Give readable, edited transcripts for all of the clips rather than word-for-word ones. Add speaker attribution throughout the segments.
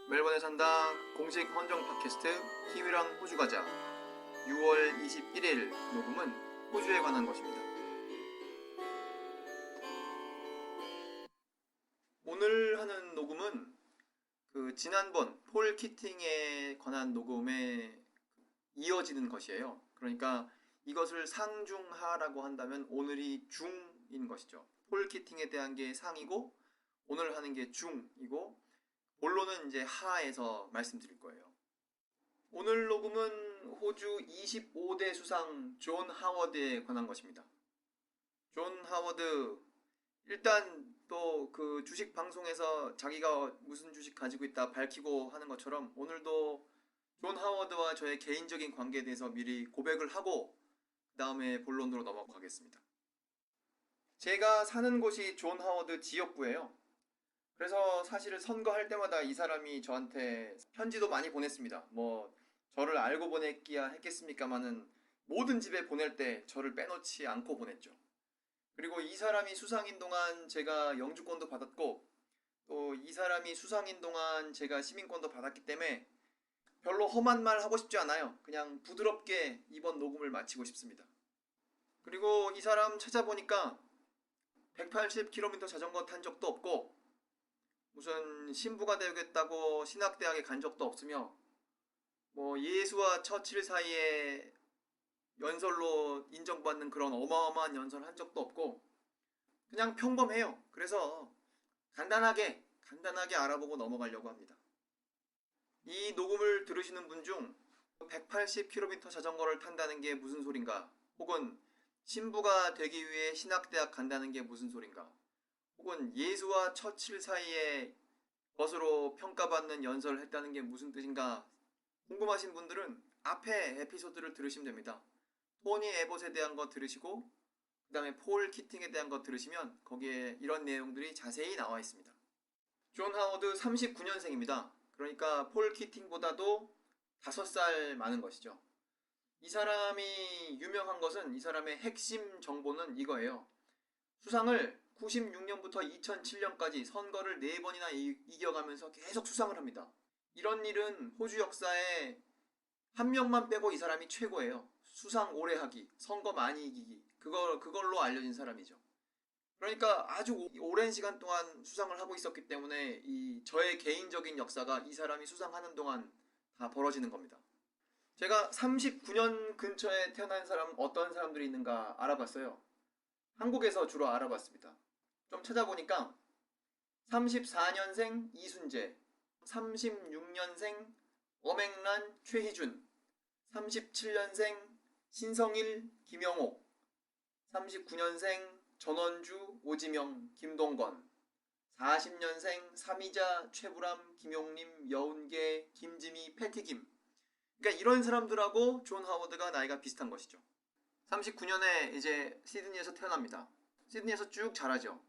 Speaker 1: 멜번에 산다 공식 헌정 팟캐스트 키위랑 호주 가자 6월 21일 녹음은 호주에 관한 것입니다. 오늘 하는 녹음은 지난번 폴 키팅에 관한 녹음에 이어지는 것이에요. 그러니까 이것을 상중하라고 한다면 오늘이 중인 것이죠. 폴 키팅에 대한 게 상이고 오늘 하는 게 중이고 본론은 이제 하에서 말씀드릴 거예요. 오늘 녹음은 호주 25대 수상 존 하워드에 관한 것입니다. 존 하워드 일단 또 그 주식 방송에서 자기가 무슨 주식 가지고 있다 밝히고 하는 것처럼 오늘도 존 하워드와 저의 개인적인 관계에 대해서 미리 고백을 하고 그 다음에 본론으로 넘어가겠습니다. 제가 사는 곳이 존 하워드 지역구예요. 그래서 사실 선거할 때마다 이 사람이 저한테 편지도 많이 보냈습니다. 뭐 저를 알고 보냈기야 했겠습니까마는 모든 집에 보낼 때 저를 빼놓지 않고 보냈죠. 그리고 이 사람이 수상인 동안 제가 영주권도 받았고 또 이 사람이 수상인 동안 제가 시민권도 받았기 때문에 별로 험한 말 하고 싶지 않아요. 그냥 부드럽게 이번 녹음을 마치고 싶습니다. 그리고 이 사람 찾아보니까 180km 자전거 탄 적도 없고 무슨 신부가 되겠다고 신학대학에 간 적도 없으며 뭐 예수와 처칠 사이에 연설로 인정받는 그런 어마어마한 연설 한 적도 없고 그냥 평범해요. 그래서 간단하게 알아보고 넘어가려고 합니다. 이 녹음을 들으시는 분 중 180km 자전거를 탄다는 게 무슨 소린가, 혹은 신부가 되기 위해 신학대학 간다는 게 무슨 소린가, 혹은 예수와 처칠 사이에 것으로 평가받는 연설을 했다는 게 무슨 뜻인가 궁금하신 분들은 앞에 에피소드를 들으시면 됩니다. 토니 에봇에 대한 거 들으시고 그 다음에 폴 키팅에 대한 거 들으시면 거기에 이런 내용들이 자세히 나와 있습니다. 존 하워드 39년생입니다. 그러니까 폴 키팅보다도 5살 많은 것이죠. 이 사람이 유명한 것은, 이 사람의 핵심 정보는 이거예요. 수상을 96년부터 2007년까지 선거를 4번이나 이겨가면서 계속 수상을 합니다. 이런 일은 호주 역사에 한 명만 빼고 이 사람이 최고예요. 수상 오래 하기, 선거 많이 이기기, 그걸로 알려진 사람이죠. 그러니까 아주 오랜 시간 동안 수상을 하고 있었기 때문에 저의 개인적인 역사가 이 사람이 수상하는 동안 다 벌어지는 겁니다. 제가 39년 근처에 태어난 사람 어떤 사람들이 있는가 알아봤어요. 한국에서 주로 알아봤습니다. 좀 찾아보니까 34년생 이순재, 36년생 엄앵란 최희준, 37년생 신성일 김영옥, 39년생 전원주 오지명 김동건, 40년생 삼이자 최불암 김용림 여운계 김지미 패티김. 그러니까 이런 사람들하고 존 하워드가 나이가 비슷한 것이죠. 39년에 이제 시드니에서 태어납니다. 시드니에서 쭉 자라죠.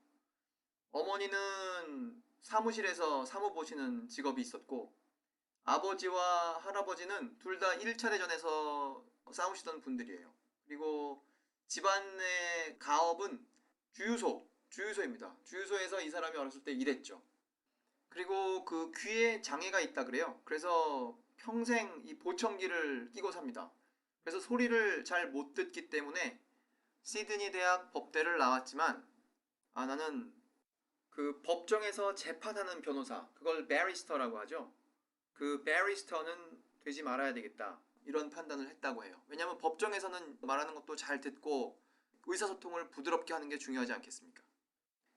Speaker 1: 어머니는 사무실에서 사무 보시는 직업이 있었고 아버지와 할아버지는 둘 다 1차 대전에서 싸우시던 분들이에요. 그리고 집안의 가업은 주유소입니다. 주유소에서 이 사람이 어렸을 때 일했죠. 그리고 그 귀에 장애가 있다 그래요. 그래서 평생 이 보청기를 끼고 삽니다. 그래서 소리를 잘 못 듣기 때문에 시드니 대학 법대를 나왔지만 나는 그 법정에서 재판하는 변호사, 그걸 베리스터라고 하죠. 그 베리스터는 되지 말아야 되겠다, 이런 판단을 했다고 해요. 왜냐하면 법정에서는 말하는 것도 잘 듣고 의사소통을 부드럽게 하는 게 중요하지 않겠습니까?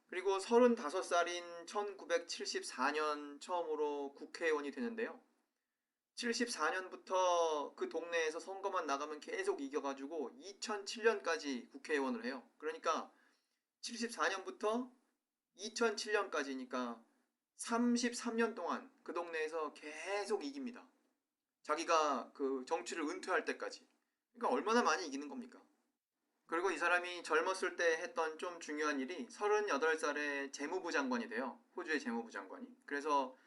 Speaker 1: 그리고 35살인 1974년 처음으로 국회의원이 되는데요. 74년부터 그 동네에서 선거만 나가면 계속 이겨가지고 2007년까지 국회의원을 해요. 그러니까 74년부터 2007년까지니까 33년 동안 그 동네에서 계속 이깁니다. 자기가 그 정치를 은퇴할 때까지. 그러니까 얼마나 많이 이기는 겁니까? 그리고 이 사람이 젊었을 때 했던 좀 중요한 일이 38살에 재무부 장관이 돼요. 호주의 재무부 장관이. 그래서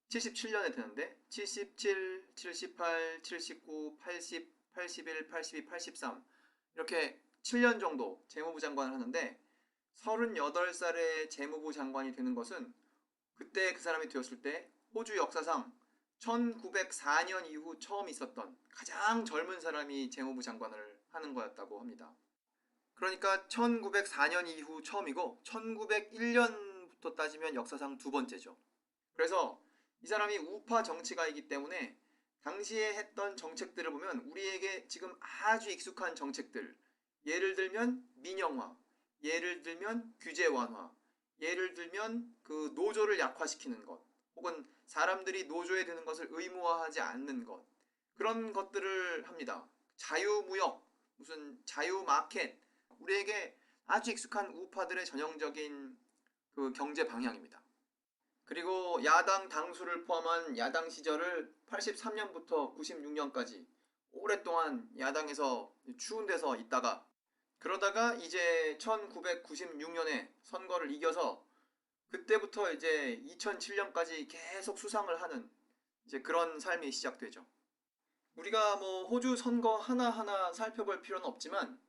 Speaker 1: 77년에 되는데 77, 78, 79, 80, 81, 82, 83 이렇게 7년 정도 재무부 장관을 하는데 38살에 재무부 장관이 되는 것은 그때 그 사람이 되었을 때 호주 역사상 1904년 이후 처음 있었던 가장 젊은 사람이 재무부 장관을 하는 거였다고 합니다. 그러니까 1904년 이후 처음이고 1901년부터 따지면 역사상 두 번째죠. 그래서 이 사람이 우파 정치가이기 때문에 당시에 했던 정책들을 보면 우리에게 지금 아주 익숙한 정책들, 예를 들면 민영화, 예를 들면 규제 완화, 예를 들면 그 노조를 약화시키는 것, 혹은 사람들이 노조에 드는 것을 의무화하지 않는 것, 그런 것들을 합니다. 자유무역, 무슨 자유마켓, 우리에게 아주 익숙한 우파들의 전형적인 그 경제 방향입니다. 그리고 야당 당수를 포함한 야당 시절을 83년부터 96년까지 오랫동안 야당에서 추운 데서 있다가, 그러다가 이제 1996년에 선거를 이겨서 그때부터 이제 2007년까지 계속 수상을 하는 이제 그런 삶이 시작되죠. 우리가 뭐 호주 선거 하나하나 살펴볼 필요는 없지만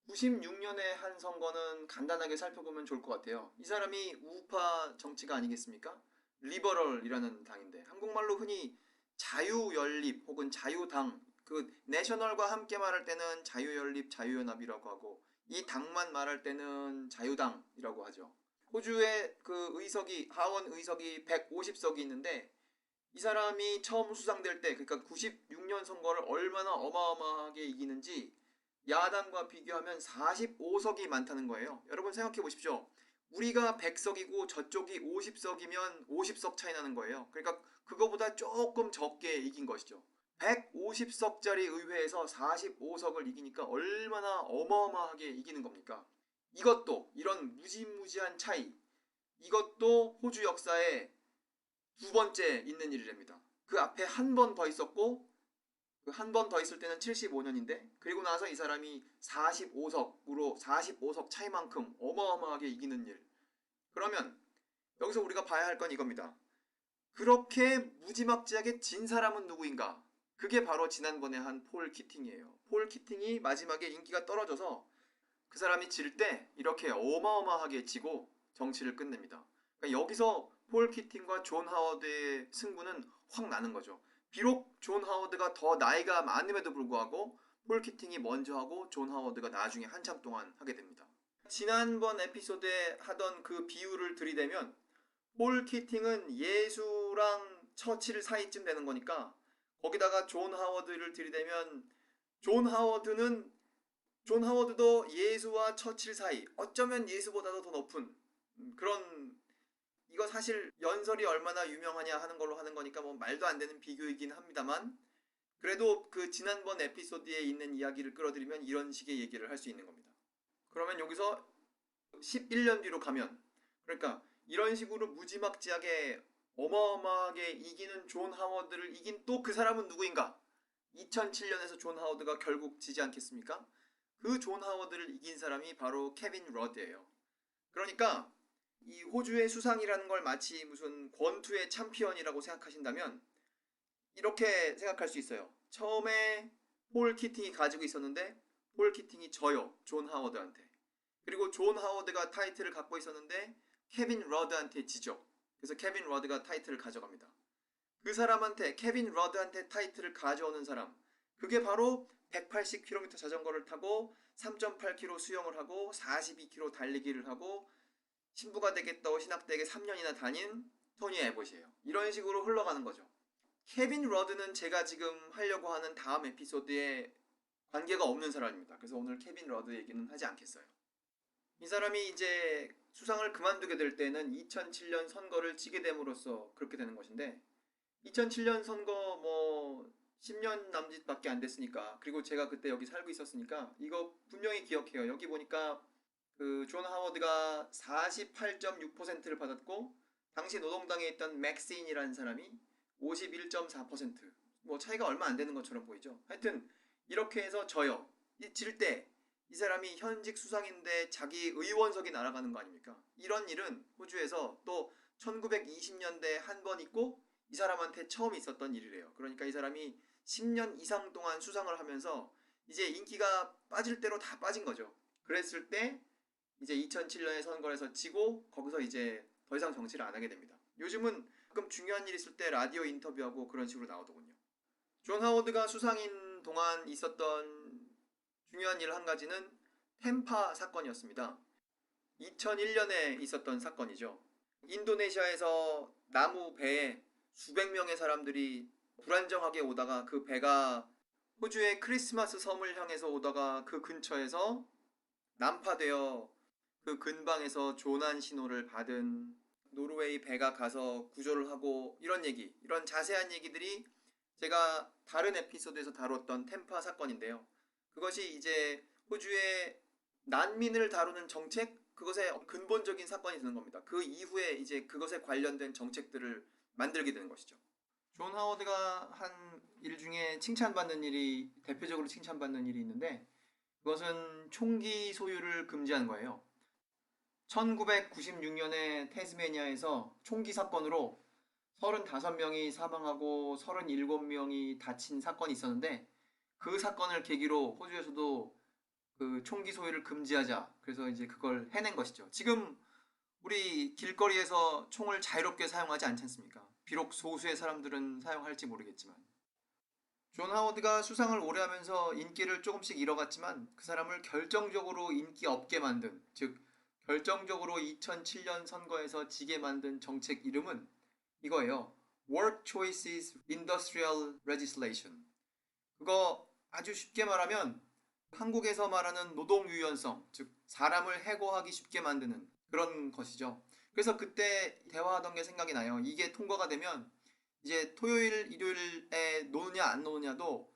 Speaker 1: 96년에 한 선거는 간단하게 살펴보면 좋을 것 같아요. 이 사람이 우파 정치가 아니겠습니까? 리버럴이라는 당인데 한국말로 흔히 자유연립 혹은 자유당, 그 내셔널과 함께 말할 때는 자유연립, 자유연합이라고 하고 이 당만 말할 때는 자유당이라고 하죠. 호주의 그 의석이, 하원 의석이 150석이 있는데 이 사람이 처음 수상될 때, 그러니까 96년 선거를 얼마나 어마어마하게 이기는지 야당과 비교하면 45석이 많다는 거예요. 여러분 생각해 보십시오. 우리가 100석이고 저쪽이 50석이면 50석 차이 나는 거예요. 그러니까 그거보다 조금 적게 이긴 것이죠. 150석짜리 의회에서 45석을 이기니까 얼마나 어마어마하게 이기는 겁니까? 이것도, 이런 무지무지한 차이, 이것도 호주 역사에 두 번째 있는 일이랍니다. 그 앞에 한 번 더 있었고, 그 한 번 더 있을 때는 75년인데, 그리고 나서 이 사람이 45석으로 45석 차이만큼 어마어마하게 이기는 일. 그러면 여기서 우리가 봐야 할 건 이겁니다. 그렇게 무지막지하게 진 사람은 누구인가? 그게 바로 지난번에 한 폴 키팅이에요. 폴 키팅이 마지막에 인기가 떨어져서 그 사람이 질 때 이렇게 어마어마하게 지고 정치를 끝냅니다. 그러니까 여기서 폴 키팅과 존 하워드의 승부는 확 나는 거죠. 비록 존 하워드가 더 나이가 많음에도 불구하고 폴 키팅이 먼저 하고 존 하워드가 나중에 한참 동안 하게 됩니다. 지난번 에피소드에 하던 그 비유를 들이대면 폴 키팅은 예수랑 처칠 사이쯤 되는 거니까, 거기다가 존 하워드를 들이대면 존 하워드는 존 하워드도 예수와 처칠 사이, 어쩌면 예수보다도 더 높은 그런, 이거 사실 연설이 얼마나 유명하냐 하는 걸로 하는 거니까 뭐 말도 안 되는 비교이긴 합니다만, 그래도 그 지난번 에피소드에 있는 이야기를 끌어들이면 이런 식의 얘기를 할 수 있는 겁니다. 그러면 여기서 11년 뒤로 가면, 그러니까 이런 식으로 무지막지하게 어마어마하게 이기는 존 하워드를 이긴 또 그 사람은 누구인가? 2007년에서 존 하워드가 결국 지지 않겠습니까? 그 존 하워드를 이긴 사람이 바로 케빈 러드예요. 그러니까 이 호주의 수상이라는 걸 마치 무슨 권투의 챔피언이라고 생각하신다면 이렇게 생각할 수 있어요. 처음에 폴 키팅이 가지고 있었는데 폴 키팅이 져요. 존 하워드한테. 그리고 존 하워드가 타이틀을 갖고 있었는데 케빈 러드한테 지죠. 그래서 케빈 러드가 타이틀을 가져갑니다. 그 사람한테, 케빈 러드한테 타이틀을 가져오는 사람, 그게 바로 180km 자전거를 타고 3.8km 수영을 하고 42km 달리기를 하고 신부가 되겠다고 신학대학에 3년이나 다닌 토니 에봇이에요. 이런 식으로 흘러가는 거죠. 케빈 러드는 제가 지금 하려고 하는 다음 에피소드에 관계가 없는 사람입니다. 그래서 오늘 케빈 러드 얘기는 하지 않겠어요. 이 사람이 이제 수상을 그만두게 될 때는 2007년 선거를 지게 됨으로써 그렇게 되는 것인데, 2007년 선거 뭐 10년 남짓밖에 안 됐으니까, 그리고 제가 그때 여기 살고 있었으니까 이거 분명히 기억해요. 여기 보니까 그 존 하워드가 48.6%를 받았고 당시 노동당에 있던 맥스인이라는 사람이 51.4%, 뭐 차이가 얼마 안 되는 것처럼 보이죠. 하여튼 이렇게 해서 져요. 질 때 이 사람이 현직 수상인데 자기 의원석이 날아가는 거 아닙니까? 이런 일은 호주에서 또 1920년대에 한 번 있고 이 사람한테 처음 있었던 일이래요. 그러니까 이 사람이 10년 이상 동안 수상을 하면서 이제 인기가 빠질 대로 다 빠진 거죠. 그랬을 때 이제 2007년에 선거에서 지고 거기서 이제 더 이상 정치를 안 하게 됩니다. 요즘은 가끔 중요한 일 있을 때 라디오 인터뷰하고 그런 식으로 나오더군요. 존 하워드가 수상인 동안 있었던 중요한 일 한 가지는 템파 사건이었습니다. 2001년에 있었던 사건이죠. 인도네시아에서 나무 배에 수백 명의 사람들이 불안정하게 오다가 그 배가 호주의 크리스마스 섬을 향해서 오다가 그 근처에서 난파되어 그 근방에서 조난 신호를 받은 노르웨이 배가 가서 구조를 하고 이런 자세한 얘기들이 제가 다른 에피소드에서 다뤘던 템파 사건인데요. 그것이 이제 호주의 난민을 다루는 정책, 그것의 근본적인 사건이 되는 겁니다. 그 이후에 이제 그것에 관련된 정책들을 만들게 되는 것이죠. 존 하워드가 한 일 중에 대표적으로 칭찬받는 일이 있는데, 그것은 총기 소유를 금지한 거예요. 1996년에 태스메니아에서 총기 사건으로 35명이 사망하고 37명이 다친 사건이 있었는데, 그 사건을 계기로 호주에서도 그 총기 소유를 금지하자. 그래서 이제 그걸 해낸 것이죠. 지금 우리 길거리에서 총을 자유롭게 사용하지 않지 않습니까? 비록 소수의 사람들은 사용할지 모르겠지만. 존 하워드가 수상을 오래 하면서 인기를 조금씩 잃어갔지만 그 사람을 결정적으로 인기 없게 만든, 즉 결정적으로 2007년 선거에서 지게 만든 정책 이름은 이거예요. Work Choices Industrial Legislation. 그거 아주 쉽게 말하면 한국에서 말하는 노동 유연성, 즉 사람을 해고하기 쉽게 만드는 그런 것이죠. 그래서 그때 대화하던 게 생각이 나요. 이게 통과가 되면 이제 토요일, 일요일에 노느냐 안 노느냐도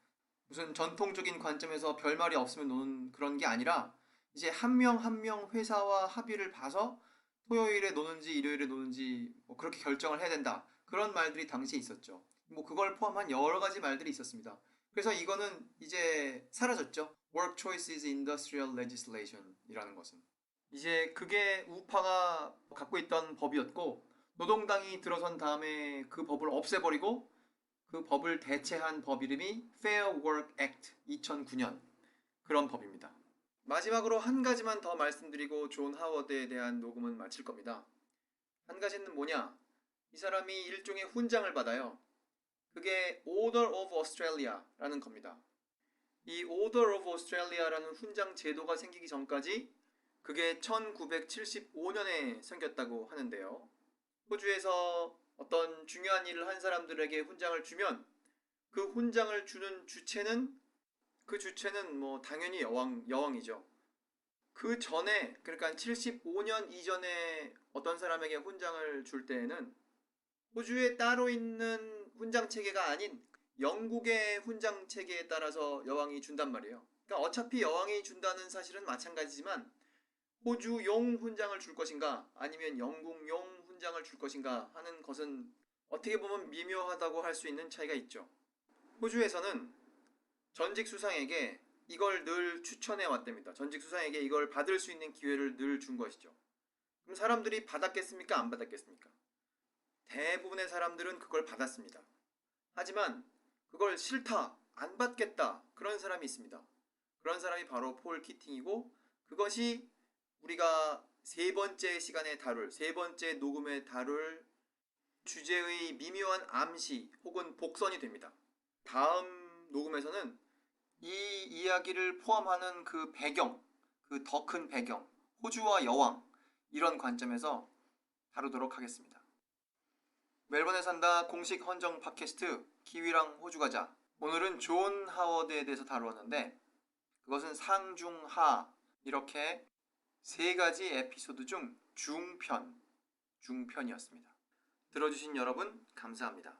Speaker 1: 무슨 전통적인 관점에서 별말이 없으면 노는 그런 게 아니라 이제 한 명 한 명 회사와 합의를 봐서 토요일에 노는지 일요일에 노는지 뭐 그렇게 결정을 해야 된다. 그런 말들이 당시에 있었죠. 뭐 그걸 포함한 여러 가지 말들이 있었습니다. 그래서 이거는 이제 사라졌죠. Work Choices Industrial Legislation 이라는 것은. 이제 그게 우파가 갖고 있던 법이었고, 노동당이 들어선 다음에 그 법을 없애버리고 그 법을 대체한 법 이름이 Fair Work Act 2009년, 그런 법입니다. 마지막으로 한 가지만 더 말씀드리고 존 하워드에 대한 녹음은 마칠 겁니다. 한 가지는 뭐냐? 이 사람이 일종의 훈장을 받아요. 그게 Order of Australia라는 겁니다. 이 Order of Australia라는 훈장 제도가 생기기 전까지 그게 1975년에 생겼다고 하는데요. 호주에서 어떤 중요한 일을 한 사람들에게 훈장을 주면 그 훈장을 주는 주체는 뭐 당연히 여왕이죠. 그 전에, 그러니까 75년 이전에 어떤 사람에게 훈장을 줄 때에는 호주에 따로 있는 훈장 체계가 아닌 영국의 훈장 체계에 따라서 여왕이 준단 말이에요. 그러니까 어차피 여왕이 준다는 사실은 마찬가지지만 호주용 훈장을 줄 것인가 아니면 영국용 훈장을 줄 것인가 하는 것은 어떻게 보면 미묘하다고 할 수 있는 차이가 있죠. 호주에서는 전직 수상에게 이걸 늘 추천해 왔답니다. 전직 수상에게 이걸 받을 수 있는 기회를 늘 준 것이죠. 그럼 사람들이 받았겠습니까? 안 받았겠습니까? 대부분의 사람들은 그걸 받았습니다. 하지만 그걸 싫다, 안 받겠다, 그런 사람이 있습니다. 그런 사람이 바로 폴 키팅이고, 그것이 우리가 세 번째 녹음에 다룰 주제의 미묘한 암시 혹은 복선이 됩니다. 다음 녹음에서는 이 이야기를 포함하는 그 배경, 그 더 큰 배경, 호주와 여왕, 이런 관점에서 다루도록 하겠습니다. 멜번에 산다 공식 헌정 팟캐스트 키위랑 호주 가자. 오늘은 존 하워드에 대해서 다루었는데 그것은 상중하, 이렇게 세 가지 에피소드 중 중편이었습니다. 들어주신 여러분 감사합니다.